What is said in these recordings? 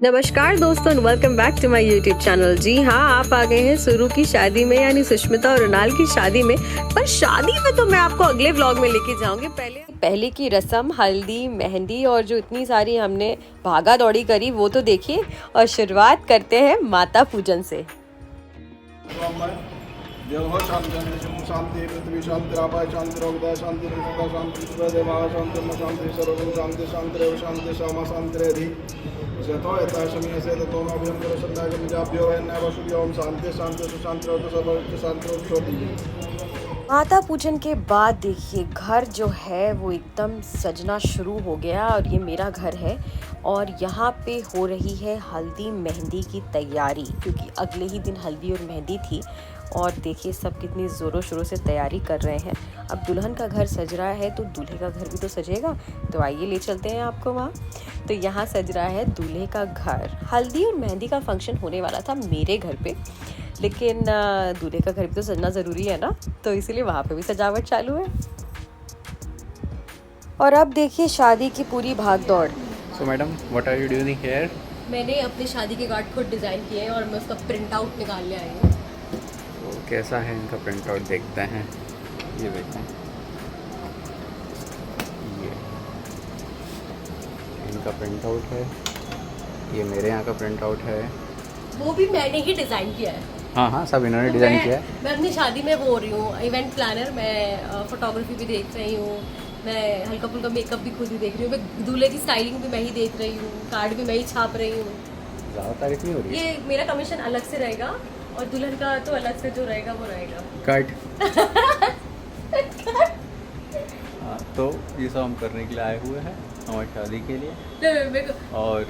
नमस्कार दोस्तों, welcome back to my YouTube channel. जी हाँ, आप आ गए हैं सुरु की शादी में, यानी सुष्मिता और रुनाल की शादी में। पर शादी में तो मैं आपको अगले व्लॉग में लेके जाऊंगी। पहले की रस्म, हल्दी, मेहंदी और जो इतनी सारी हमने भागा दौड़ी करी वो तो देखिए। और शुरुआत करते हैं माता पूजन से। शांति पृथ्वी शांतिरापाय शांतिरोगदाय शांति निष्ठा शांति देवाय शांति शांति सर्वं शांति शांतिरेव शांति क्षमा शांतिरेधि यतो यथा शमीयसे ततो नो अभयं करोषन्नाय मिजाभ्यो वैन्याव शुभ्यों शांति शांति शांतिरोग सर्वं शांतिरोग छोति। माता पूजन के बाद देखिए घर जो है वो एकदम सजना शुरू हो गया। और ये मेरा घर है और यहाँ पे हो रही है हल्दी मेहंदी की तैयारी, क्योंकि अगले ही दिन हल्दी और मेहंदी थी। और देखिए सब कितनी ज़ोरों शोरों से तैयारी कर रहे हैं। अब दुल्हन का घर सज रहा है तो दूल्हे का घर भी तो सजेगा। तो आइए ले चलते हैं आपको वहाँ। तो यहाँ सज रहा है दूल्हे का घर। हल्दी और मेहंदी का फंक्शन होने वाला था मेरे घर पे, लेकिन दूल्हे का घर भी तो सजना ज़रूरी है ना, तो इसीलिए वहाँ पे भी सजावट चालू है। और अब देखिए शादी की पूरी भाग दौड़। So madam, what are you doing here? मैंने अपनी शादी के कार्ड खुद डिज़ाइन किए हैं और मैं उसका प्रिंट आउट निकाल ले आई हूँ। तो कैसा है इनका प्रिंट आउट, देखते हैं। ये देखें, ये इनका प्रिंट आउट है, ये मेरे यहाँ का प्रिंट आउट है। वो भी मैंने ही डिज़ाइन किया है। हाँ, सब इन्होंने डिज़ाइन किया है। मैं अपनी शादी में वो हो रही हूँ इवेंट प्लानर। मैं फोटोग्राफी भी देख रही हूँ, मैं हल्का फुल्का मेकअप भी खुद ही देख रही हूँ, मैं दूल्हे की स्टाइलिंग भी मैं ही देख रही हूँ, कार्ड भी मैं ही छाप रही हूँ। ज़्यादा तारीफ नहीं हो रही है। ये मेरा कमीशन अलग से रहेगा और दुल्हन का तो अलग से जो रहेगा वो रहेगा। कट। हाँ, तो ये सब हम करने के लिए आए हुए हैं हमारी शादी के लिए। और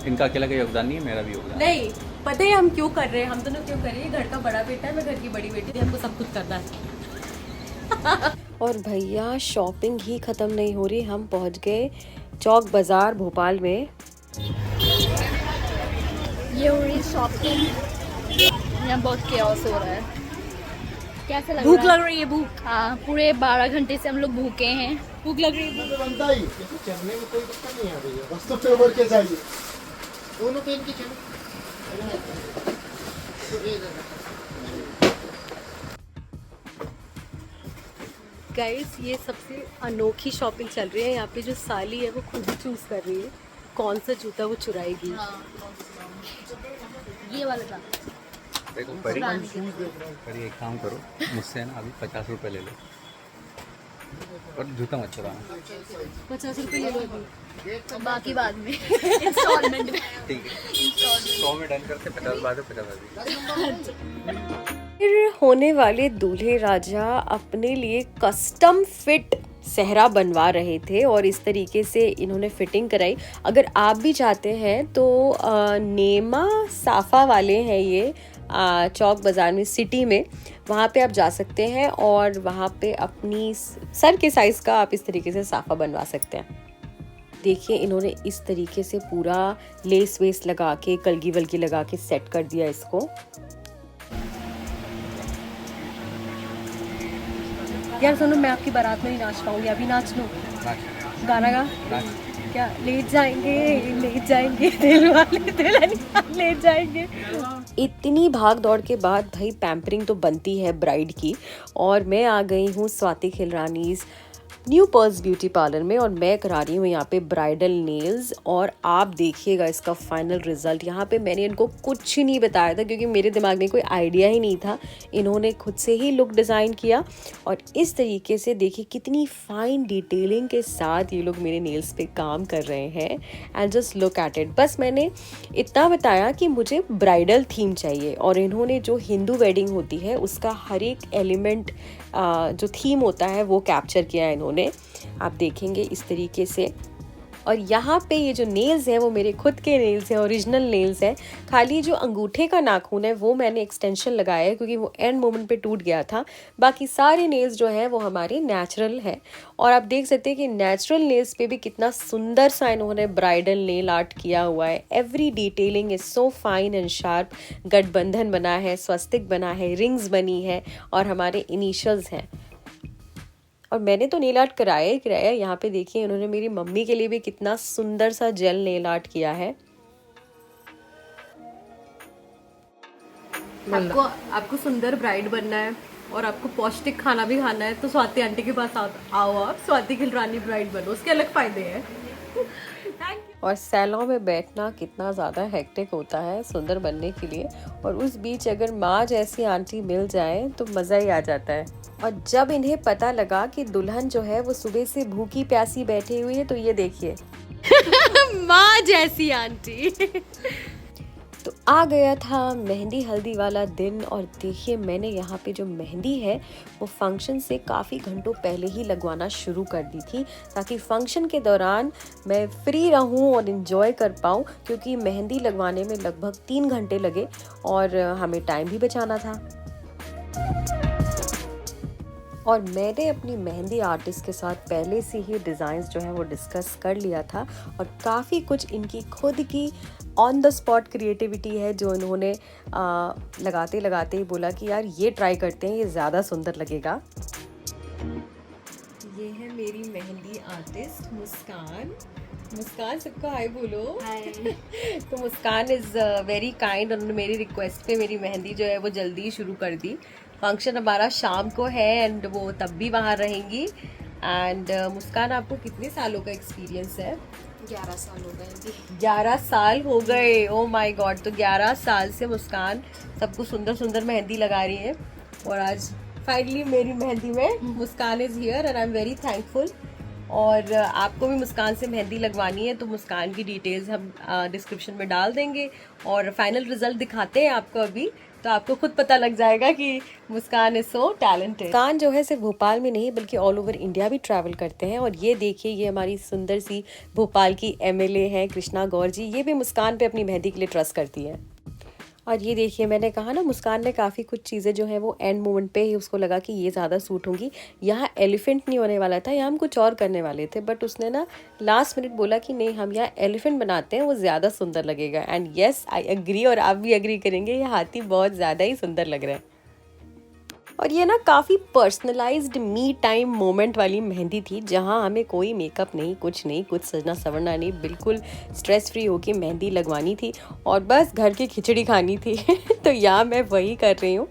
इनका अकेला का योगदान नहीं है, मेरा भी योगदान नहीं। पता है हम क्यों कर रहे हैं, हम दोनों क्यों कर रहे हैं? घर का बड़ा बेटा है, मैं घर की बड़ी बेटी, हमको सब कुछ करना है। और भैया शॉपिंग ही खत्म नहीं हो रही। हम पहुंच गए चौक बाजार भोपाल में। ये हो रही शॉपिंग। यहाँ बहुत केओस हो रहा है। कैसा लग भूख रहा है? लग रही है, भूख। हाँ, पूरे 12 घंटे से हम लोग भूखे हैं। भूख लग रही है। बनता ही चलने में कोई दिक्कत नहीं आ रही है, बस तो फेवर के चाहिए दोनों पेन की चलो। गाइस ये सबसे अनोखी शॉपिंग चल रही है। यहाँ पे जो साली है वो खुद ही चूज कर रही है कौन सा जूता वो चुराएगी। ये वाला था। देखो परी, एक काम करो, मुझसे ना अभी 50 रुपये ले लो और जूता मत चुराना। 50 रुपये ले लो अभी, बाकी बाद में इंस्टॉलमेंट में। ठीक है, 100 में डन करते, 50 बाद में 50 फिर होने वाले दूल्हे राजा अपने लिए कस्टम फिट सेहरा बनवा रहे थे और इस तरीके से इन्होंने फिटिंग कराई। अगर आप भी चाहते हैं तो नेमा साफा वाले हैं ये चौक बाज़ार में, सिटी में, वहाँ पे आप जा सकते हैं और वहाँ पे अपनी सर के साइज़ का आप इस तरीके से साफा बनवा सकते हैं। देखिए इन्होंने इस तरीके से पूरा लेस वेस लगा के, कलगी वलगी लगा के सेट कर दिया इसको। यार सुनो, मैं आपकी बारात में नहीं नाच पाऊंगी, अभी नाच लो। गाना गा। क्या ले जाएंगे दिल वाले दुल्हन ले जाएंगे। इतनी भाग दौड़ के बाद भाई पैम्परिंग तो बनती है ब्राइड की। और मैं आ गई हूँ Swati Khilrani's new pearls beauty parlour में और मैं करा रही हूँ यहाँ पे ब्राइडल नेल्स। और आप देखिएगा इसका फाइनल रिजल्ट। यहाँ पे मैंने इनको कुछ नहीं बताया था क्योंकि मेरे दिमाग में कोई आइडिया ही नहीं था। इन्होंने खुद से ही लुक डिज़ाइन किया और इस तरीके से देखिए कितनी फाइन डिटेलिंग के साथ ये लोग मेरे नेल्स पे काम कर रहे हैं। And just look at it. बस मैंने इतना बताया कि मुझे ब्राइडल थीम चाहिए और इन्होंने जो हिंदू वेडिंग होती है उसका हर एक एलिमेंट जो थीम होता है वो कैप्चर किया है इन्होंने। आप देखेंगे इस तरीके से। और यहाँ पे ये जो नेल्स हैं वो मेरे खुद के नेल्स हैं, ओरिजिनल नेल्स हैं। खाली जो अंगूठे का नाखून है वो मैंने एक्सटेंशन लगाया है क्योंकि वो एंड मोमेंट पे टूट गया था। बाकी सारे नेल्स जो हैं वो हमारे नेचुरल है। और आप देख सकते हैं कि नेचुरल नेल्स पे भी कितना सुंदर सा इन्होंने ब्राइडल नेल आर्ट किया हुआ है। Every detailing is so fine and sharp. गठबंधन बना है, स्वस्तिक बना है, रिंग्स बनी है और हमारे इनिशियल्स हैं। और मैंने तो नेल आर्ट कराया ही कराया। यहाँ पे देखिए इन्होंने मेरी मम्मी के लिए भी कितना सुंदर सा जेल नेल आर्ट किया है। आपको सुंदर ब्राइड बनना है और आपको पौष्टिक खाना भी खाना है तो स्वाति आंटी के पास आओ आप स्वाति खिलरानी ब्राइड बनो, उसके अलग फायदे हैं। और सैलून में बैठना कितना ज़्यादा हेक्टिक होता है सुंदर बनने के लिए, और उस बीच अगर माँ जैसी आंटी मिल जाए तो मज़ा ही आ जाता है। और जब इन्हें पता लगा कि दुल्हन जो है वो सुबह से भूखी प्यासी बैठी हुई है तो ये देखिए माँ जैसी आंटी। तो आ गया था मेहंदी हल्दी वाला दिन, और देखिए मैंने यहाँ पे जो मेहंदी है वो फंक्शन से काफ़ी घंटों पहले ही लगवाना शुरू कर दी थी ताकि फंक्शन के दौरान मैं फ्री रहूँ और इन्जॉय कर पाऊँ, क्योंकि मेहंदी लगवाने में लगभग 3 घंटे लगे और हमें टाइम भी बचाना था। और मैंने अपनी मेहंदी आर्टिस्ट के साथ पहले से ही डिज़ाइंस जो है वो डिस्कस कर लिया था, और काफ़ी कुछ इनकी खुद की ऑन द स्पॉट क्रिएटिविटी है जो इन्होंने लगाते लगाते ही बोला कि यार ये ट्राई करते हैं, ये ज़्यादा सुंदर लगेगा। ये है मेरी मेहंदी आर्टिस्ट मुस्कान। मुस्कान सबको हाय बोलो। तो मुस्कान इज़ वेरी काइंड, उन्होंने मेरी रिक्वेस्ट पे मेरी मेहंदी जो है वो जल्दी शुरू कर दी। फंक्शन हमारा शाम को है एंड वो तब भी वहाँ रहेंगी। एंड मुस्कान, आपको कितने सालों का एक्सपीरियंस है? 11 साल हो गए। 11 साल हो गए, ओ माय गॉड। तो 11 साल से मुस्कान सबको सुंदर सुंदर मेहंदी लगा रही है, और आज फाइनली मेरी मेहंदी में Muskan is here and I am very thankful. और आपको भी मुस्कान से मेहंदी लगवानी है तो मुस्कान की डिटेल्स हम डिस्क्रिप्शन में डाल देंगे, और फाइनल रिजल्ट दिखाते हैं आपको अभी, तो आपको खुद पता लग जाएगा कि मुस्कान इज सो टैलेंटेड। मुस्कान जो है सिर्फ भोपाल में नहीं बल्कि ऑल ओवर इंडिया भी ट्रैवल करते हैं। और ये देखिए, ये हमारी सुंदर सी भोपाल की MLA हैं कृष्णा गौर जी, ये भी मुस्कान पे अपनी मेहंदी के लिए ट्रस्ट करती है। और ये देखिए, मैंने कहा ना मुस्कान ने काफ़ी कुछ चीज़ें जो है वो एंड मोमेंट पे ही उसको लगा कि ये ज़्यादा सूट होंगी। यहाँ एलिफेंट नहीं होने वाला था, यहाँ हम कुछ और करने वाले थे, बट उसने ना लास्ट मिनट बोला कि नहीं, हम यहाँ एलिफेंट बनाते हैं, वो ज़्यादा सुंदर लगेगा। एंड येस, आई एग्री, और आप भी एग्री करेंगे, ये हाथी बहुत ज़्यादा ही सुंदर लग रहा है। और ये ना काफ़ी पर्सनलाइज्ड मी टाइम मोमेंट वाली मेहंदी थी, जहाँ हमें कोई मेकअप नहीं, कुछ सजना सवरना नहीं, बिल्कुल स्ट्रेस फ्री होके मेहंदी लगवानी थी और बस घर की खिचड़ी खानी थी। तो यहाँ मैं वही कर रही हूँ।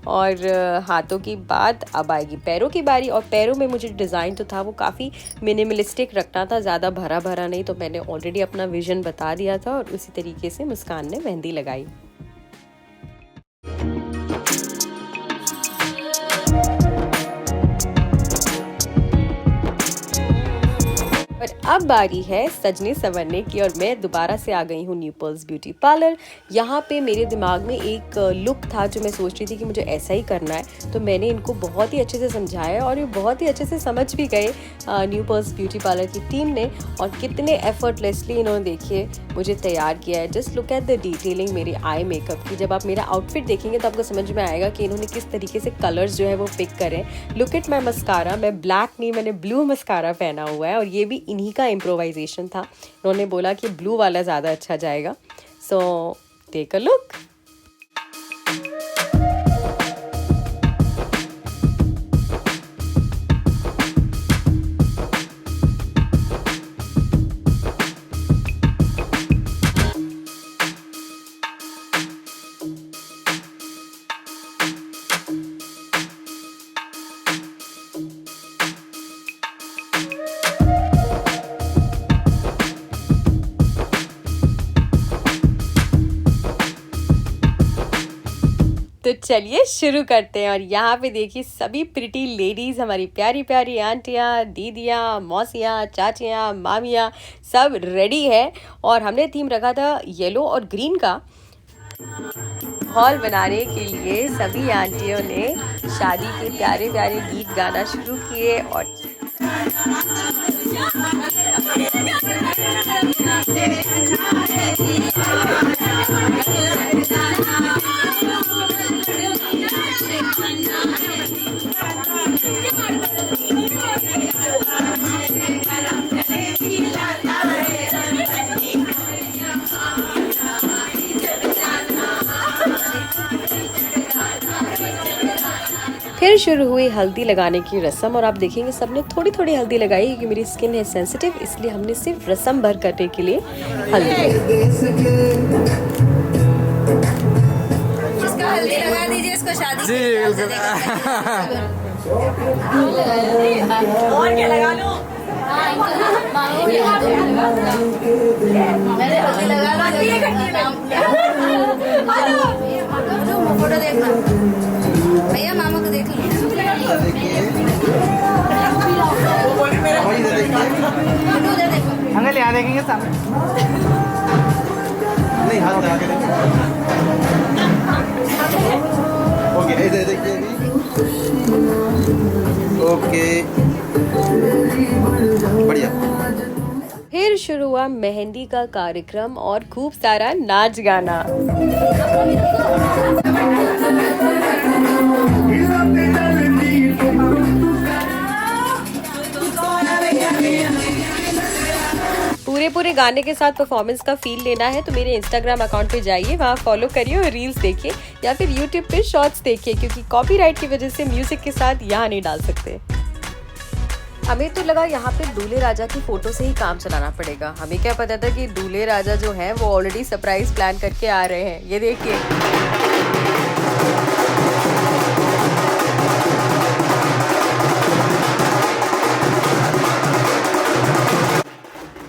और हाथों की बात, अब आएगी पैरों की बारी। और पैरों में मुझे डिज़ाइन तो था वो काफ़ी मिनिमलिस्टिक रखना था, ज़्यादा भरा भरा नहीं, तो मैंने ऑलरेडी अपना विजन बता दिया था और उसी तरीके से मुस्कान ने मेहंदी लगाई। और अब बारी है सजने संवरने की, और मैं दोबारा से आ गई हूँ न्यू पर्ल्स ब्यूटी पार्लर। यहाँ पे मेरे दिमाग में एक लुक था जो मैं सोच रही थी कि मुझे ऐसा ही करना है, तो मैंने इनको बहुत ही अच्छे से समझाया और ये बहुत ही अच्छे से समझ भी गए न्यू पर्ल्स ब्यूटी पार्लर की टीम ने। और कितने एफर्टलेसली इन्होंने देखिए मुझे तैयार किया है। Just look at the detailing मेरी आई मेकअप की। जब आप मेरा आउटफिट देखेंगे तो आपको समझ में आएगा कि इन्होंने किस तरीके से कलर्स जो है वो पिक करें। लुक एट माई मस्कारा, मैं ब्लैक नहीं, मैंने ब्लू मस्कारा पहना हुआ है, और ये भी इन्हीं का इम्प्रोवाइजेशन था। उन्होंने बोला कि ब्लू वाला ज़्यादा अच्छा जाएगा। So take a look. तो चलिए शुरू करते हैं। और यहाँ पे देखिए सभी प्रिटी लेडीज़, हमारी प्यारी प्यारी आंटियाँ, दीदियाँ, मौसियाँ, चाचियाँ, मामियाँ, सब रेडी है। और हमने थीम रखा था येलो और ग्रीन का। हॉल बनाने के लिए सभी आंटियों ने शादी के प्यारे प्यारे गीत गाना शुरू किए। और फिर शुरू हुई हल्दी लगाने की रस्म। और आप देखेंगे सबने थोड़ी थोड़ी हल्दी लगाई क्योंकि मेरी स्किन है सेंसिटिव, इसलिए हमने सिर्फ रस्म भर करने के लिए हल्दी। रील्स और क्या लगा लो। फोटो देखना भैया, मामा को देख लो। अंकल यहाँ देखेंगे सामने, नहीं हाथ लगा के देखें। ओके ऐसे देखिए अभी। ओके बढ़िया। फिर शुरू हुआ मेहंदी का कार्यक्रम और खूब सारा नाच गाना। पूरे गाने के साथ परफॉर्मेंस का फील लेना है तो मेरे इंस्टाग्राम अकाउंट पे जाइए, वहाँ फॉलो करिए और रील्स देखिए या फिर यूट्यूब पे शॉर्ट्स देखिए, क्योंकि कॉपीराइट की वजह से म्यूजिक के साथ यहाँ नहीं डाल सकते। हमें तो लगा यहाँ पे दूल्हे राजा की फोटो से ही काम चलाना पड़ेगा। हमें क्या पता था कि दूल्हे राजा जो हैं वो ऑलरेडी सरप्राइज प्लान करके आ रहे हैं। ये देखिए,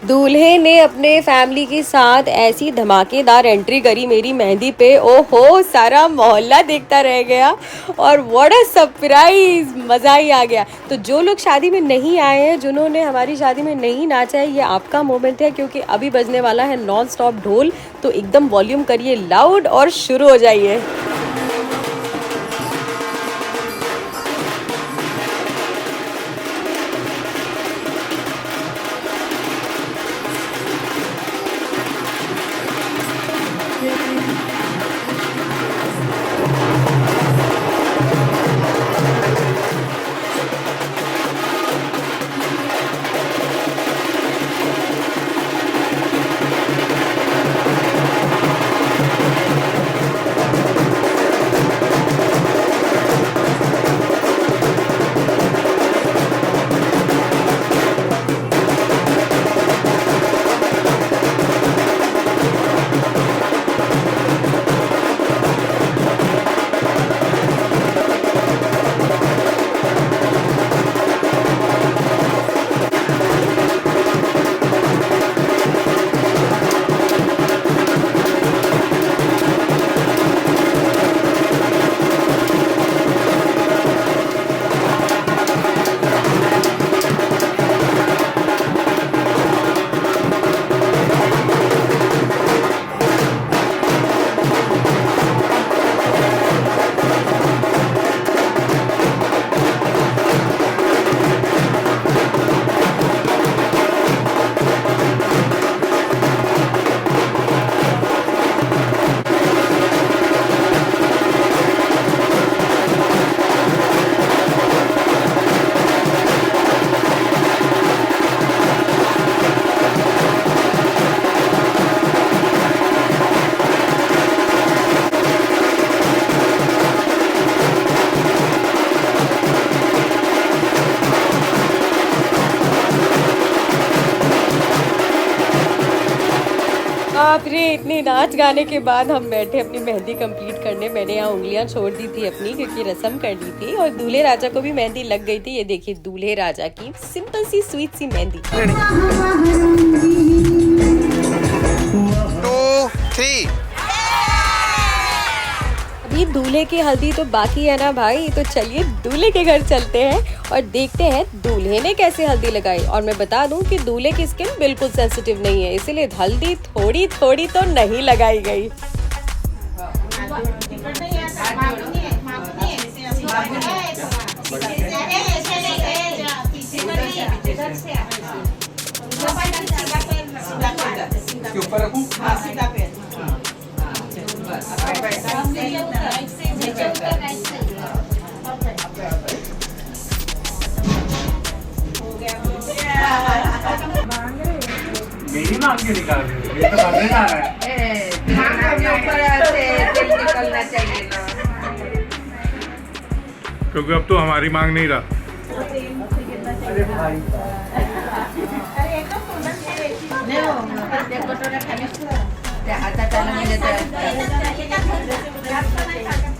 दूल्हे ने अपने फैमिली के साथ ऐसी धमाकेदार एंट्री करी मेरी मेहंदी पे, ओहो सारा मोहल्ला देखता रह गया और व्हाट अ सरप्राइज, मज़ा ही आ गया। तो जो लोग शादी में नहीं आए हैं, जिन्होंने हमारी शादी में नहीं नाचा है, ये आपका मोमेंट है, क्योंकि अभी बजने वाला है नॉन स्टॉप ढोल। तो एकदम वॉल्यूम करिए लाउड और शुरू हो जाइए। बाप रे, इतने नाच गाने के बाद हम बैठे अपनी मेहंदी कंप्लीट करने। मैंने यहाँ उंगलियां छोड़ दी थी अपनी, क्योंकि रस्म करनी थी, और दूल्हे राजा को भी मेहंदी लग गई थी। ये देखिए दूल्हे राजा की सिंपल सी स्वीट सी मेहंदी। 2 3 अभी दूल्हे की हल्दी तो बाकी है ना भाई, तो चलिए दूल्हे के घर चलते हैं और देखते हैं दूल्हे ने कैसे हल्दी लगाई। और मैं बता दूं कि दूल्हे की स्किन बिल्कुल सेंसिटिव नहीं है, इसीलिए हल्दी थोड़ी थोड़ी तो नहीं लगाई गई। मेरी मांग के निकाल रहे हो, ये तो करने जा रहा है। निकलना चाहिए ना, क्योंकि अब तो हमारी मांग नहीं रहा।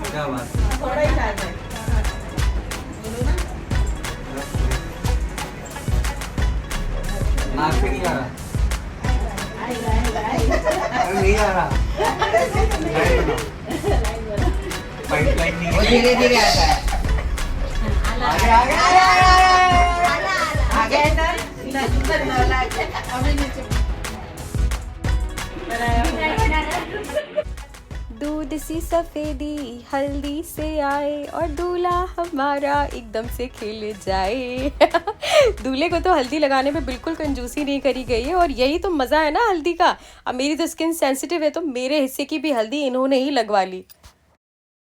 क्या बात नाक से नहीं आ रहा, नहीं आ रहा, लाइन बनाओ, पाइपलाइन नहीं है, धीरे धीरे आता है, आगे आगे आगे दूध सी सफेदी हल्दी से आए और दूल्हा हमारा एकदम से खिल जाए। दूल्हे को तो हल्दी लगाने में बिल्कुल कंजूसी नहीं करी गई है और यही तो मजा है ना हल्दी का। अब मेरी तो स्किन सेंसिटिव है तो मेरे हिस्से की भी हल्दी इन्होंने ही लगवा ली।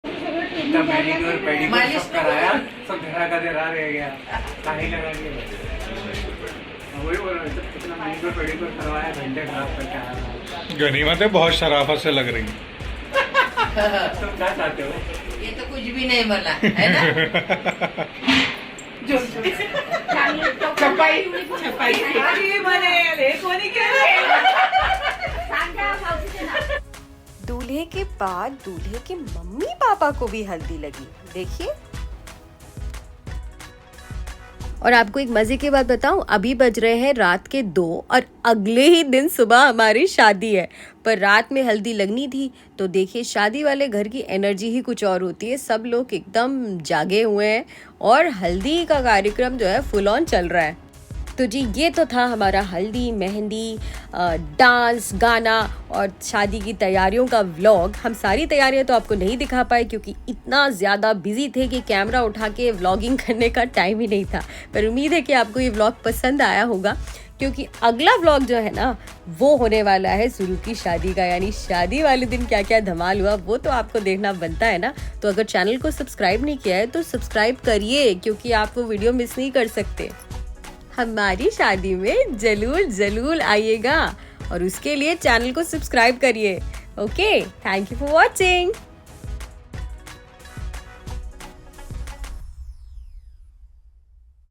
मैनीक्योर पेडिक्योर सब कराया, सब धरा का धरा रह गया, काहे लगा के वही बोल रहा है, कितना मैनीक्योर पेडिक्योर करवाया, घंटे खराब करके आया। गनीमत है, बहुत शराफत से लग रही है। तुम क्या चाहते हो? ये तो कुछ भी नहीं बना है ना। छपाई दूल्हे के बाद दूल्हे के मम्मी पापा को भी हल्दी लगी, देखिए। और आपको एक मजे की बात बताऊं, अभी बज रहे हैं रात के 2 और अगले ही दिन सुबह हमारी शादी है। पर रात में हल्दी लगनी थी तो देखिए शादी वाले घर की एनर्जी ही कुछ और होती है। सब लोग एकदम जागे हुए हैं और हल्दी का कार्यक्रम जो है फुल ऑन चल रहा है। तो जी ये तो था हमारा हल्दी, मेहंदी, डांस, गाना और शादी की तैयारियों का व्लॉग। हम सारी तैयारियां तो आपको नहीं दिखा पाए क्योंकि इतना ज़्यादा बिजी थे कि कैमरा उठा के व्लॉगिंग करने का टाइम ही नहीं था। पर उम्मीद है कि आपको ये व्लॉग पसंद आया होगा क्योंकि अगला व्लॉग जो है ना वो होने वाला है सुरु की शादी का। यानी शादी वाले दिन क्या क्या धमाल हुआ वो तो आपको देखना बनता है ना। तो अगर चैनल को सब्सक्राइब नहीं किया है तो सब्सक्राइब करिए क्योंकि आप वो वीडियो मिस नहीं कर सकते। हमारी शादी में जरूर आइएगा और उसके लिए चैनल को सब्सक्राइब करिए। Okay, thank you for watching.